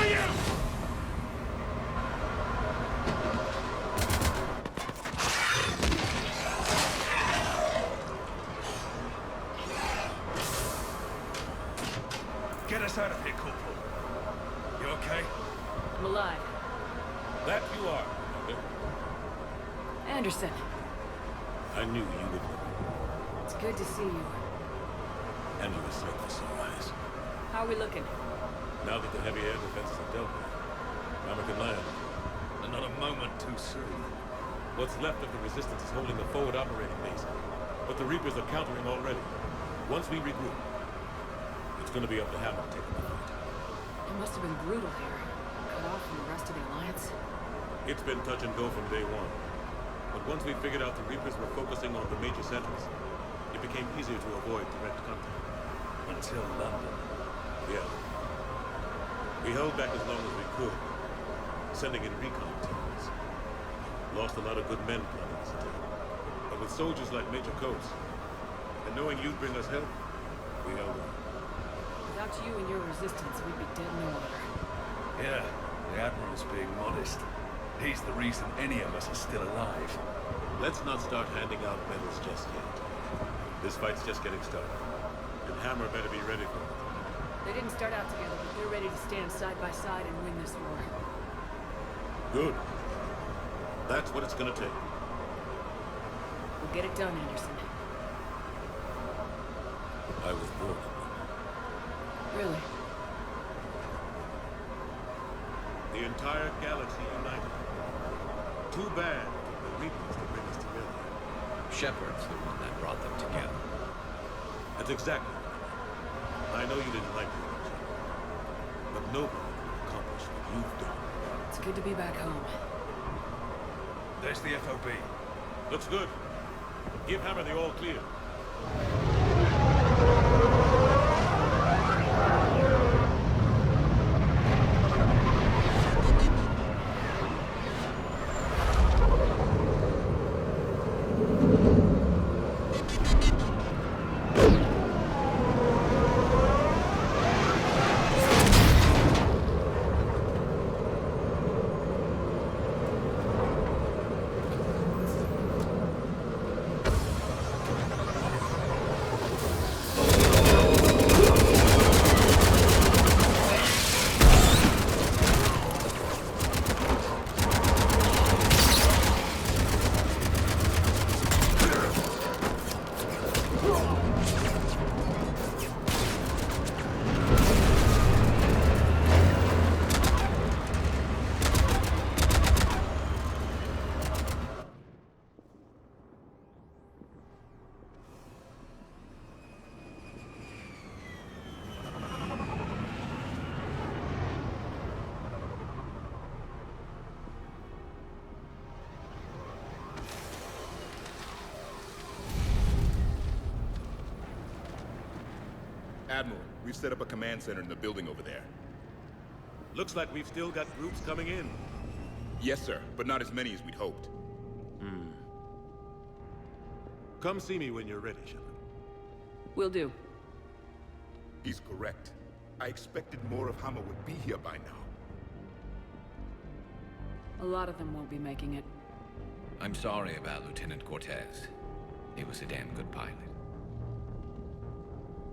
Get us out of here, Corporal. You okay? I'm alive. That you are, Commander. Anderson, I knew you would. it's good to see you. And you were sight for sunrise. How are we looking? Now that the heavy air defenses are dealt with, Hammer can land. And not a moment too soon. What's left of the Resistance is holding the forward operating base. But the Reapers are countering already. Once we regroup, it's gonna be up to Hammer to take the fight. It must have been brutal here. Cut off from the rest of the Alliance. It's been touch and go from day one. But once we figured out the Reapers were focusing on the major centers, it became easier to avoid direct contact. Until London. Yeah. We held back as long as we could, sending in recon teams. Lost a lot of good men planning this attack. But with soldiers like Major Coates, and knowing you'd bring us help, we held on. Without you and your resistance, we'd be dead in the water. Yeah, the Admiral's being modest. He's the reason any of us are still alive. Let's not start handing out medals just yet. This fight's just getting started. And Hammer better be ready for it. They didn't start out together, but they're ready to stand side by side and win this war. Good. That's what it's gonna take. We'll get it done, Anderson. I was born in them. Really? The entire galaxy united. Too bad the Reapers to bring us together. Shepard's the one that brought them together. That's exactly right. I know you didn't like the election, but nobody could accomplish what you've done. It's good to be back home. There's the FOB. Looks good. Give Hammer the all clear. Admiral, we've set up a command center in the building over there. Looks like we've still got groups coming in. Yes, sir, but not as many as we'd hoped. Come see me when you're ready, Shepard. Will do. He's correct. I expected more of Hammer would be here by now. A lot of them won't be making it. I'm sorry about Lieutenant Cortez. He was a damn good pilot.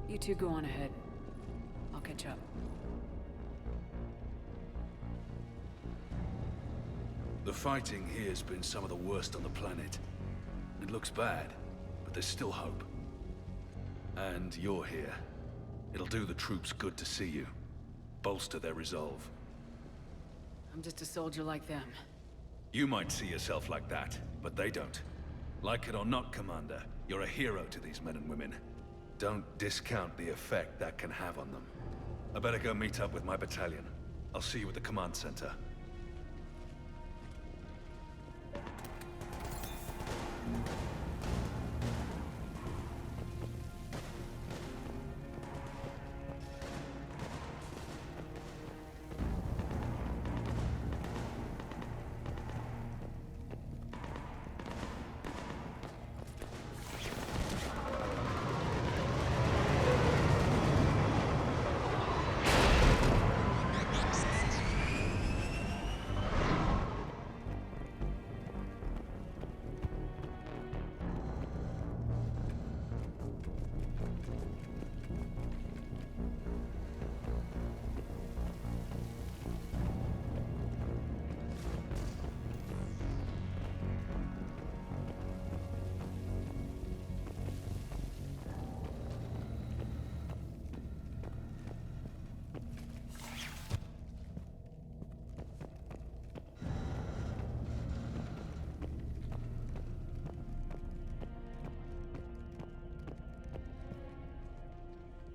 You two go on ahead. I'll catch up. The fighting here's been some of the worst on the planet. It looks bad, but there's still hope. And you're here. It'll do the troops good to see you. Bolster their resolve. I'm just a soldier like them. You might see yourself like that, but they don't. Like it or not, Commander, you're a hero to these men and women. Don't discount the effect that can have on them. I better go meet up with my battalion. I'll see you at the command center.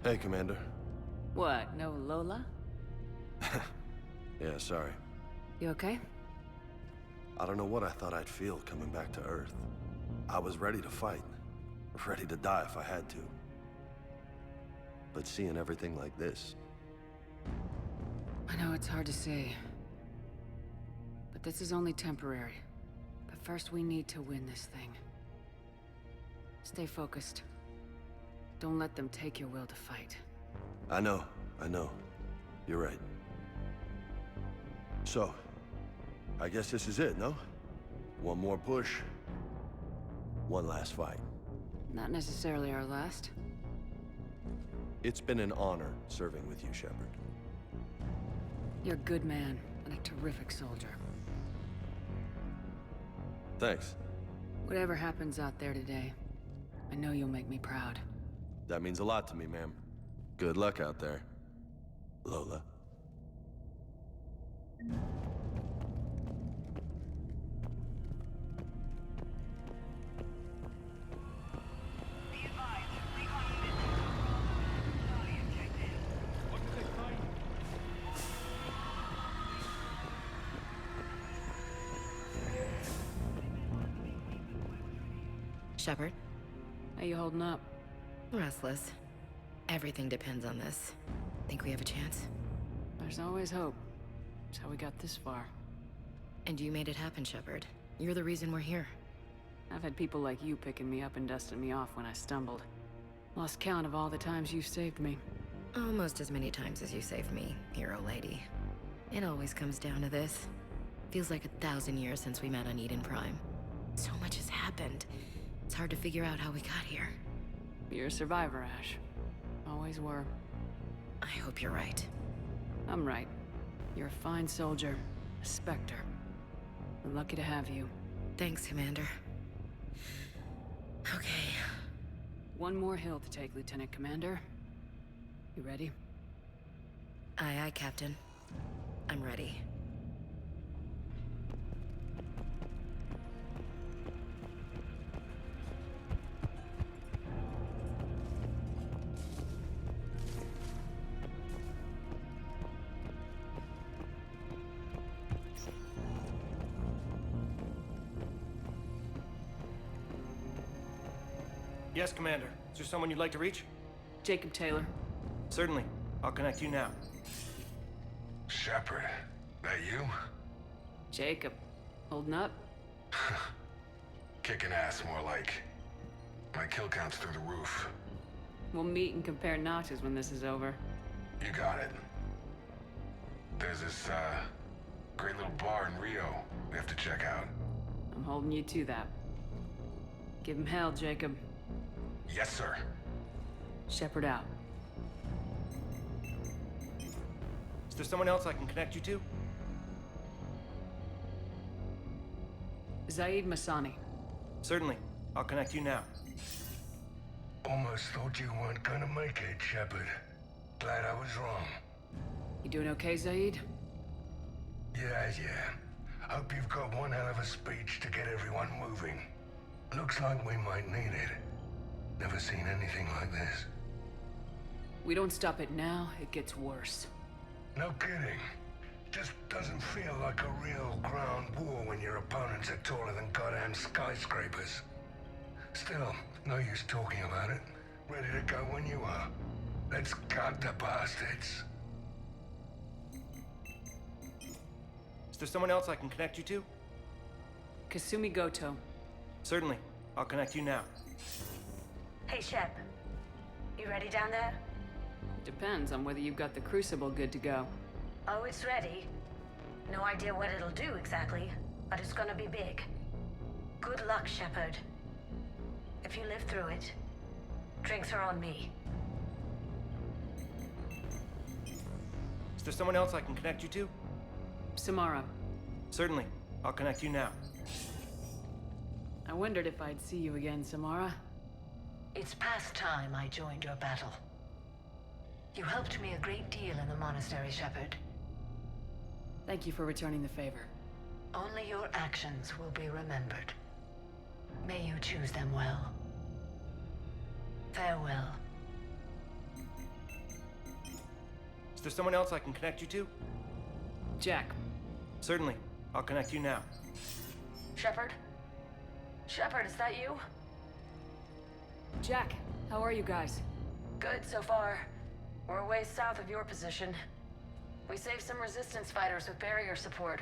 Hey, Commander. What, no Lola? Yeah, sorry. You okay? I don't know what I thought I'd feel coming back to Earth. I was ready to fight. Ready to die if I had to. But seeing everything like this... I know it's hard to say. But this is only temporary. But first we need to win this thing. Stay focused. Don't let them take your will to fight. I know. You're right. So, I guess this is it, no? One more push. One last fight. Not necessarily our last. It's been an honor serving with you, Shepard. You're a good man, and a terrific soldier. Thanks. Whatever happens out there today, I know you'll make me proud. That means a lot to me, ma'am. Good luck out there, Lola. Shepard? How you holding up? Restless. Everything depends on this. Think we have a chance? There's always hope. That's how we got this far. And you made it happen, Shepard. You're the reason we're here. I've had people like you picking me up and dusting me off when I stumbled. Lost count of all the times you've saved me. Almost as many times as you saved me, hero lady. It always comes down to this. Feels like 1,000 years since we met on Eden Prime. So much has happened. It's hard to figure out how we got here. You're a survivor, Ash. Always were. I hope you're right. I'm right. You're a fine soldier. A Spectre. We're lucky to have you. Thanks, Commander. Okay. One more hill to take, Lieutenant Commander. You ready? Aye, aye, Captain. I'm ready. Yes, Commander. Is there someone you'd like to reach? Jacob Taylor. Certainly. I'll connect you now. Shepard, that you? Jacob. Holding up? Kicking ass, more like. My kill count's through the roof. We'll meet and compare notches when this is over. You got it. There's this, great little bar in Rio we have to check out. I'm holding you to that. Give him hell, Jacob. Yes, sir. Shepard out. Is there someone else I can connect you to? Zaid Masani. Certainly. I'll connect you now. Almost thought you weren't gonna make it, Shepard. Glad I was wrong. You doing okay, Zaid? Yeah. Hope you've got one hell of a speech to get everyone moving. Looks like we might need it. Never seen anything like this. We don't stop it now, it gets worse. No kidding. Just doesn't feel like a real ground war when your opponents are taller than goddamn skyscrapers. Still, no use talking about it. Ready to go when you are. Let's gut the bastards. Is there someone else I can connect you to? Kasumi Goto. Certainly. I'll connect you now. Hey, Shep. You ready down there? Depends on whether you've got the Crucible good to go. Oh, it's ready. No idea what it'll do exactly, but it's gonna be big. Good luck, Shepard. If you live through it, drinks are on me. Is there someone else I can connect you to? Samara. Certainly. I'll connect you now. I wondered if I'd see you again, Samara. It's past time I joined your battle. You helped me a great deal in the monastery, Shepard. Thank you for returning the favor. Only your actions will be remembered. May you choose them well. Farewell. Is there someone else I can connect you to? Jack. Certainly. I'll connect you now. Shepard? Shepard, is that you? Jack, how are you guys? Good so far. We're a ways south of your position. We saved some resistance fighters with barrier support.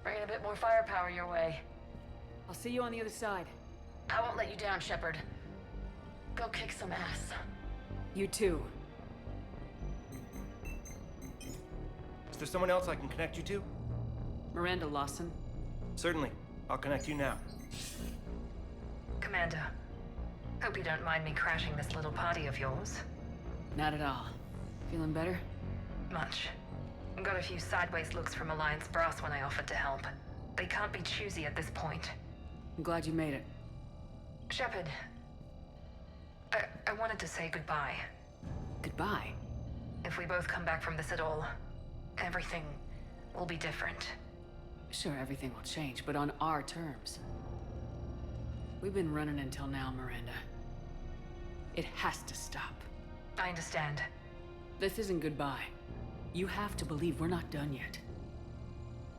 Bringing a bit more firepower your way. I'll see you on the other side. I won't let you down, Shepard. Go kick some ass. You too. Is there someone else I can connect you to? Miranda Lawson. Certainly. I'll connect you now. Commander, hope you don't mind me crashing this little party of yours. Not at all. Feeling better? Much. Got a few sideways looks from Alliance brass when I offered to help. They can't be choosy at this point. I'm glad you made it. Shepard, I wanted to say goodbye. Goodbye? If we both come back from this at all, everything will be different. Sure, everything will change, but on our terms. We've been running until now, Miranda. It has to stop. I understand. This isn't goodbye. You have to believe we're not done yet.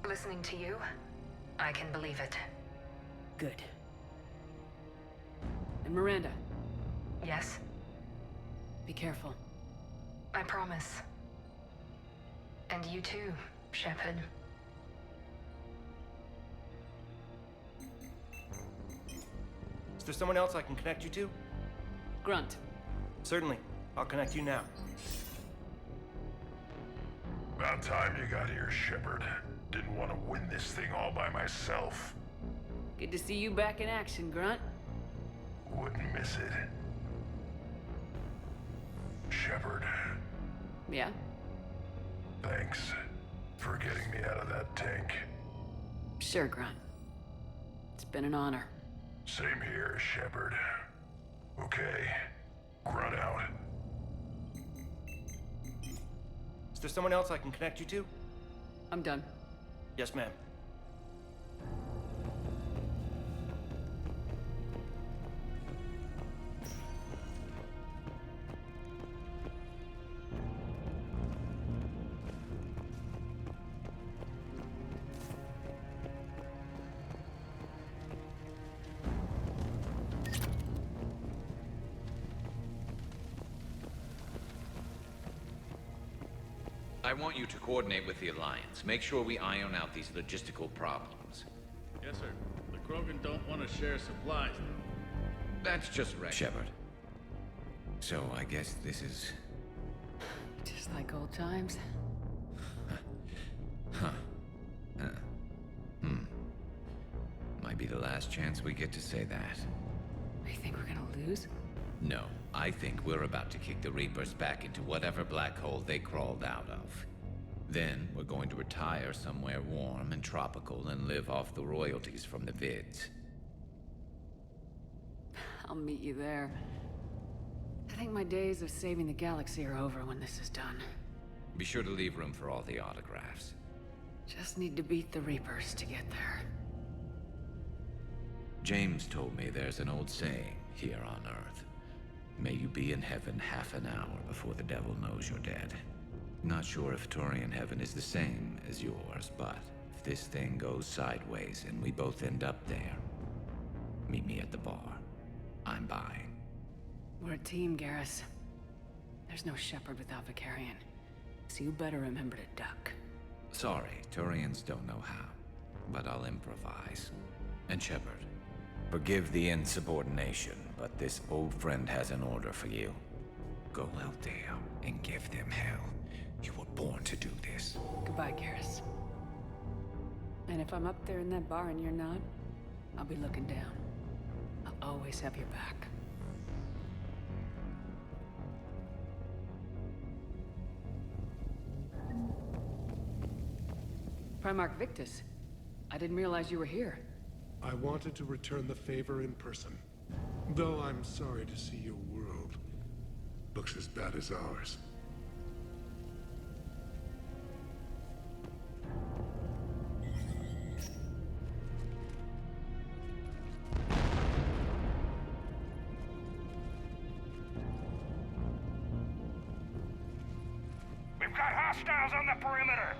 Listening to you, I can believe it. Good. And Miranda. Yes? Be careful. I promise. And you too, Shepard. Is there someone else I can connect you to? Grunt. Certainly. I'll connect you now. About time you got here, Shepard. Didn't want to win this thing all by myself. Good to see you back in action, Grunt. Wouldn't miss it. Shepard, Yeah? thanks for getting me out of that tank. Sure, Grunt. It's been an honor. Same here, Shepard. Okay, Grunt out. Is there someone else I can connect you to? I'm done. Yes, ma'am. I want you to coordinate with the Alliance. Make sure we iron out these logistical problems. Yes, sir. The Krogan don't want to share supplies, though. That's just right, Shepard. So I guess this is... Just like old times. Might be the last chance we get to say that. You think we're gonna lose? No, I think we're about to kick the Reapers back into whatever black hole they crawled out of. Then we're going to retire somewhere warm and tropical and live off the royalties from the vids. I'll meet you there. I think my days of saving the galaxy are over when this is done. Be sure to leave room for all the autographs. Just need to beat the Reapers to get there. James told me there's an old saying here on Earth. May you be in heaven half an hour before the devil knows you're dead. Not sure if Turian heaven is the same as yours, but if this thing goes sideways and we both end up there, meet me at the bar. I'm buying. We're a team, Garrus. There's no Shepard without Vicarion. So you better remember to duck. Sorry, Turians don't know how, but I'll improvise. And Shepard, forgive the insubordination, but this old friend has an order for you. Go out there and give them hell. You were born to do this. Goodbye, Garrus. And if I'm up there in that bar and you're not, I'll be looking down. I'll always have your back. Primarch Victus, I didn't realize you were here. I wanted to return the favor in person. Though I'm sorry to see your world looks as bad as ours. We've got Hostiles on the perimeter!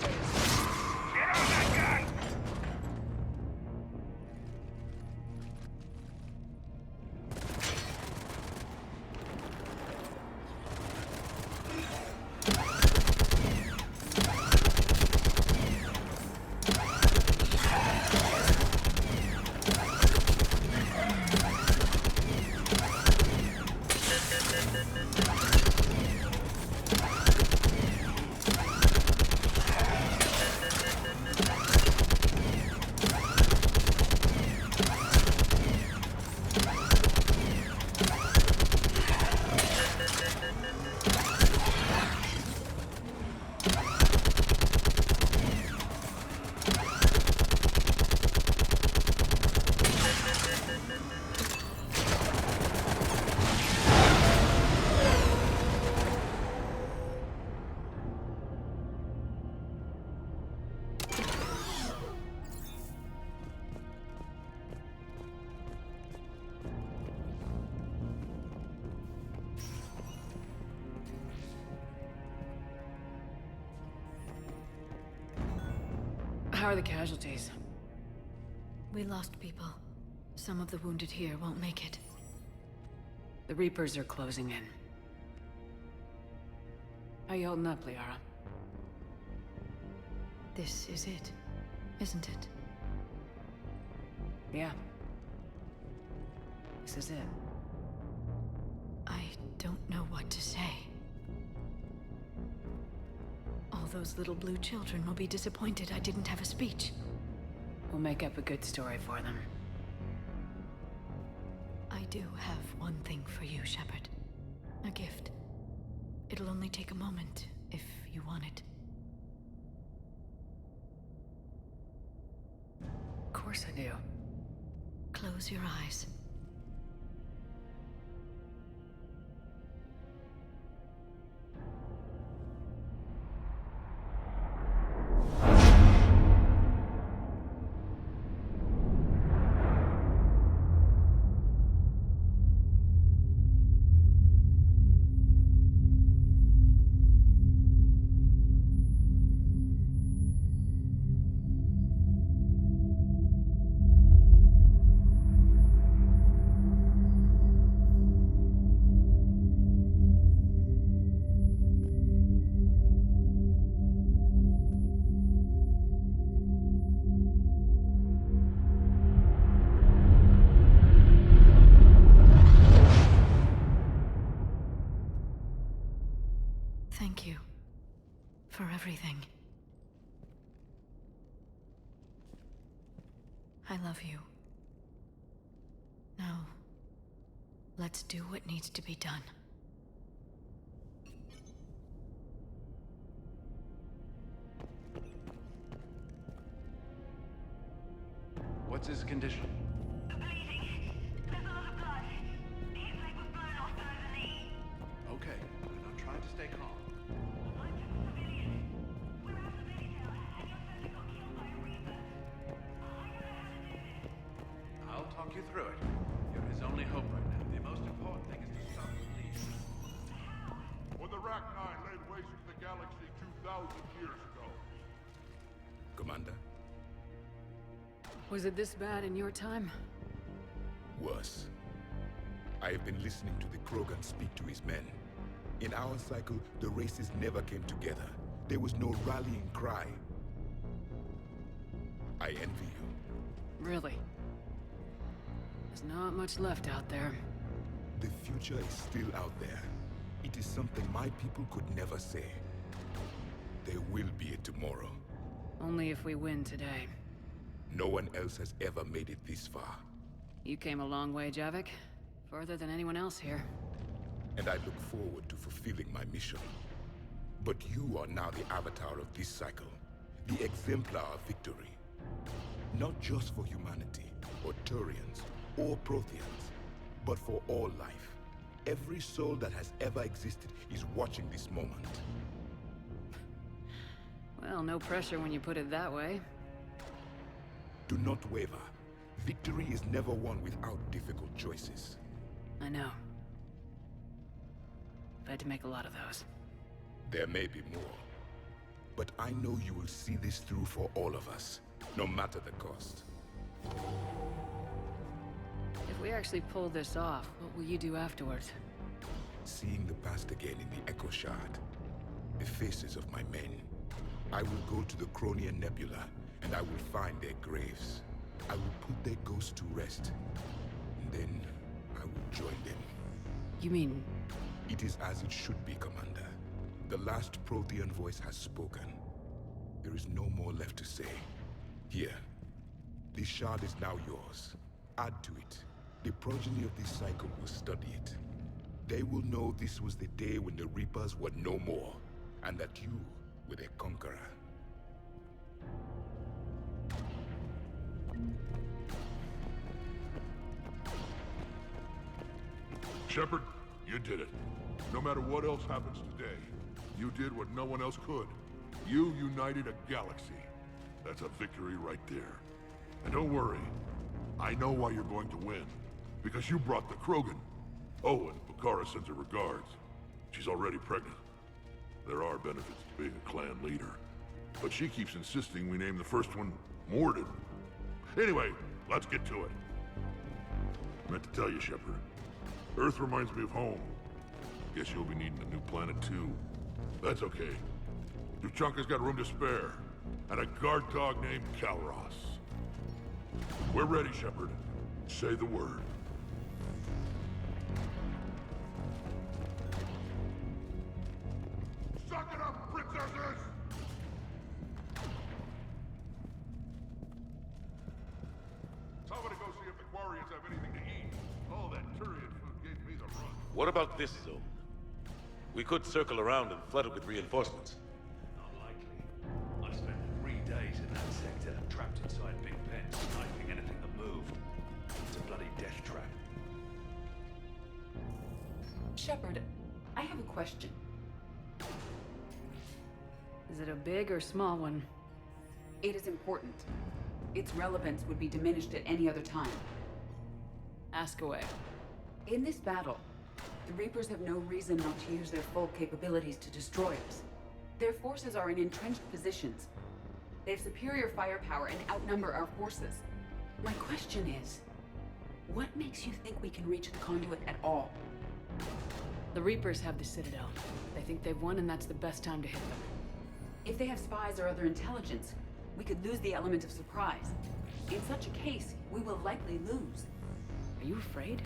Get on that gun! How are the casualties? We lost people. Some of the wounded here won't make it. The Reapers are closing in. How you holding up, Liara? This is it, isn't it? Yeah. This is it. I don't know what to say. All those little blue children will be disappointed I didn't have a speech. We'll make up a good story for them. I do have one thing for you, Shepard. A gift. It'll only take a moment, if you want it. Of course I do. Close your eyes. Thank you for everything. I love you. Now, let's do what needs to be done. What's his condition? Okay, I'm trying to stay calm. I'll talk you through it. You're his only hope right now. The most important thing is to stop the bleed. When the Rachni laid waste to the galaxy 2,000 years ago. Commander? Was it this bad in your time? Worse. I have been listening to the Krogan speak to his men. In our cycle, the races never came together. There was no rallying cry. I envy you. Really? There's not much left out there. The future is still out there. It is something my people could never say. There will be a tomorrow. Only if we win today. No one else has ever made it this far. You came a long way, Javik. Further than anyone else here. And I look forward to fulfilling my mission. But you are now the avatar of this cycle. The exemplar of victory. Not just for humanity, or Turians, or Protheans, but for all life. Every soul that has ever existed is watching this moment. Well, no pressure when you put it that way. Do not waver. Victory is never won without difficult choices. I know. I've had to make a lot of those. There may be more. But I know you will see this through for all of us, no matter the cost. If we actually pull this off, what will you do afterwards? Seeing the past again in the Echo Shard, the faces of my men. I will go to the Cronian Nebula, and I will find their graves. I will put their ghosts to rest, and then I will join them. You mean... It is as it should be, Commander. The last Prothean voice has spoken. There is no more left to say. Here. The shard is now yours. Add to it. The progeny of this cycle will study it. They will know this was the day when the Reapers were no more, and that you were their conqueror. Shepard, you did it. No matter what else happens today, you did what no one else could. You united a galaxy. That's a victory right there. And don't worry, I know why you're going to win. Because you brought the Krogan. Oh, and Bakara sends her regards. She's already pregnant. There are benefits to being a clan leader. But she keeps insisting we name the first one Mordin. Anyway, let's get to it. I meant to tell you, Shepard. Earth reminds me of home. Guess you'll be needing a new planet too. That's okay. Tuchanka's got room to spare. And a guard dog named Kalros. We're ready, Shepard. Say the word. Suck it up, princesses! Somebody go see if the Quarians have anything to eat. All that Turian food gave me the run. What about this zone? We could circle around and flood it with reinforcements. Unlikely. I spent 3 days in that sector, trapped inside big pens, sniping anything that moved. It's a bloody death trap. Shepard, I have a question. Is it a big or small one? It is important. Its relevance would be diminished at any other time. Ask away. In this battle, the Reapers have no reason not to use their full capabilities to destroy us. Their forces are in entrenched positions. They have superior firepower and outnumber our forces. My question is, what makes you think we can reach the conduit at all? The Reapers have the Citadel. They think they've won, and that's the best time to hit them. If they have spies or other intelligence, we could lose the element of surprise. In such a case, we will likely lose. Are you afraid?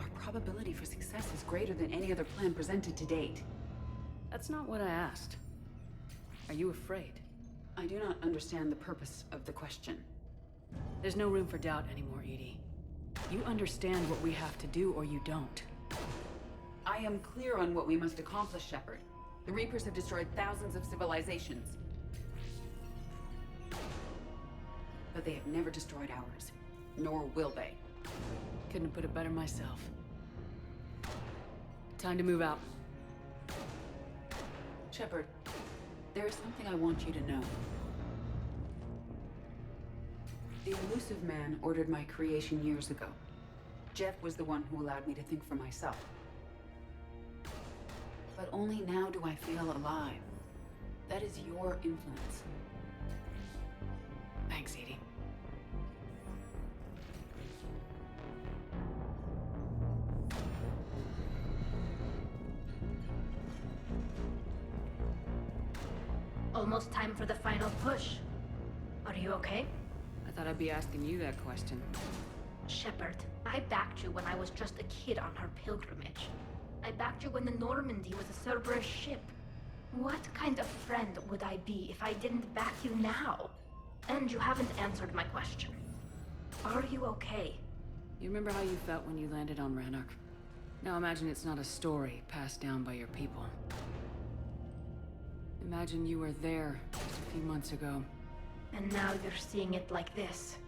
Our probability for success is greater than any other plan presented to date. That's not what I asked. Are you afraid? I do not understand the purpose of the question. There's no room for doubt anymore, Edie. You understand what we have to do, or you don't. I am clear on what we must accomplish, Shepard. The Reapers have destroyed thousands of civilizations. But they have never destroyed ours. Nor will they. Couldn't have put it better myself. Time to move out. Shepard, there is something I want you to know. The Elusive Man ordered my creation years ago. Jeff was the one who allowed me to think for myself. But only now do I feel alive. That is your influence. Thanks, Edie. Almost time for the final push. Are you okay? I thought I'd be asking you that question. Shepard, I backed you when I was just a kid on her pilgrimage. I backed you when the Normandy was a Cerberus ship. What kind of friend would I be if I didn't back you now? And you haven't answered my question. Are you okay? You remember how you felt when you landed on Ranark? Now imagine it's not a story passed down by your people. Imagine you were there just a few months ago. And now you're seeing it like this.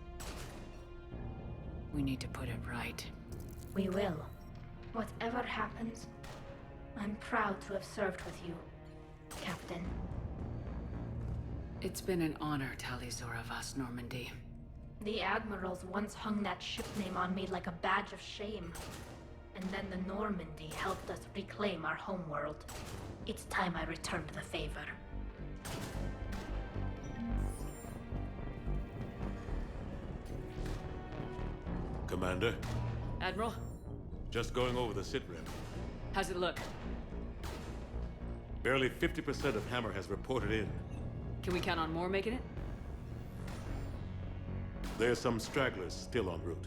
We need to put it right. We will. Whatever happens, I'm proud to have served with you, Captain. It's been an honor, Talizor of Us, Normandy. The admirals once hung that ship name on me like a badge of shame. and then the Normandy helped us reclaim our homeworld. It's time I returned the favor. Commander, Admiral, just going over the sitrep. how's it look? Barely 50% of Hammer has reported in. Can we count on more making it? There's some stragglers still en route.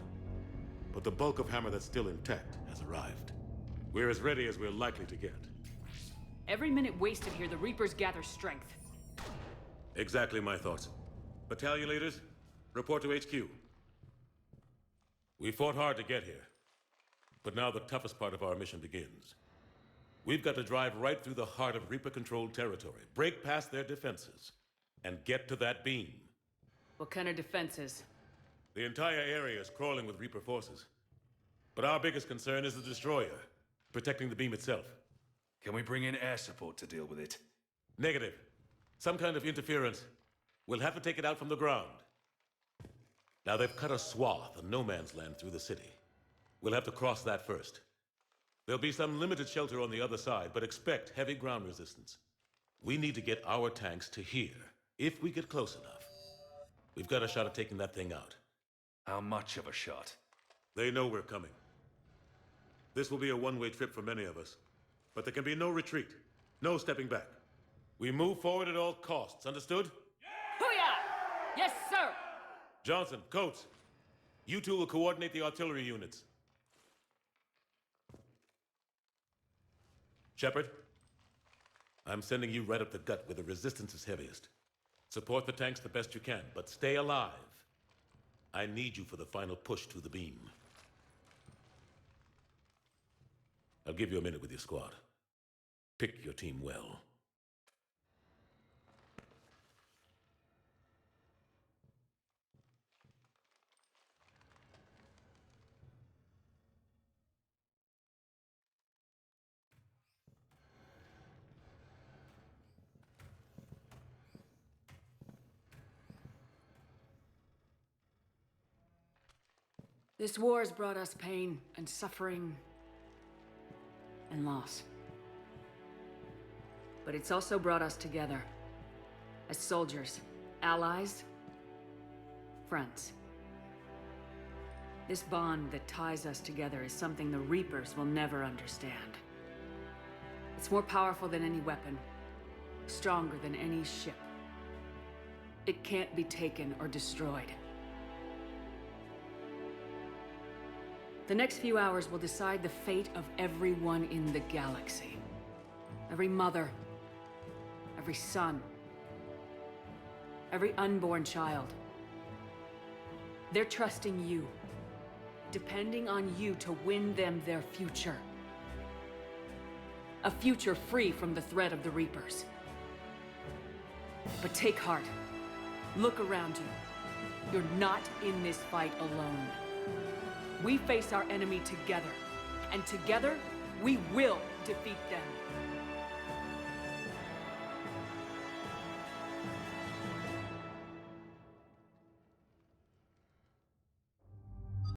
But the bulk of Hammer that's still intact has arrived. We're as ready as we're likely to get. Every minute wasted here, the Reapers gather strength. Exactly my thoughts. Battalion leaders, report to HQ. We fought hard to get here. But now the toughest part of our mission begins. We've got to drive right through the heart of Reaper-controlled territory, break past their defenses, and get to that beam. What kind of defenses? The entire area is crawling with Reaper forces. But our biggest concern is the destroyer, protecting the beam itself. Can we bring in air support to deal with it? Negative. Some kind of interference. We'll have to take it out from the ground. Now they've cut a swath of no man's land through the city. We'll have to cross that first. There'll be some limited shelter on the other side, but expect heavy ground resistance. We need to get our tanks to here, if we get close enough. We've got a shot at taking that thing out. How much of a shot? They know we're coming. This will be a one-way trip for many of us. But there can be no retreat, no stepping back. We move forward at all costs, understood? Hoo-yah! Yes, sir! Johnson, Coates, you two will coordinate the artillery units. Shepard, I'm sending you right up the gut where the resistance is heaviest. Support the tanks the best you can, but stay alive. I need you for the final push to the beam. I'll give you a minute with your squad. Pick your team well. This war has brought us pain and suffering and loss. But it's also brought us together as soldiers, allies, friends. This bond that ties us together is something the Reapers will never understand. It's more powerful than any weapon, stronger than any ship. It can't be taken or destroyed. The next few hours will decide the fate of everyone in the galaxy. Every mother, every son, every unborn child. They're trusting you, depending on you to win them their future. A future free from the threat of the Reapers. But take heart. Look around you. You're not in this fight alone. We face our enemy together, and together, we will defeat them.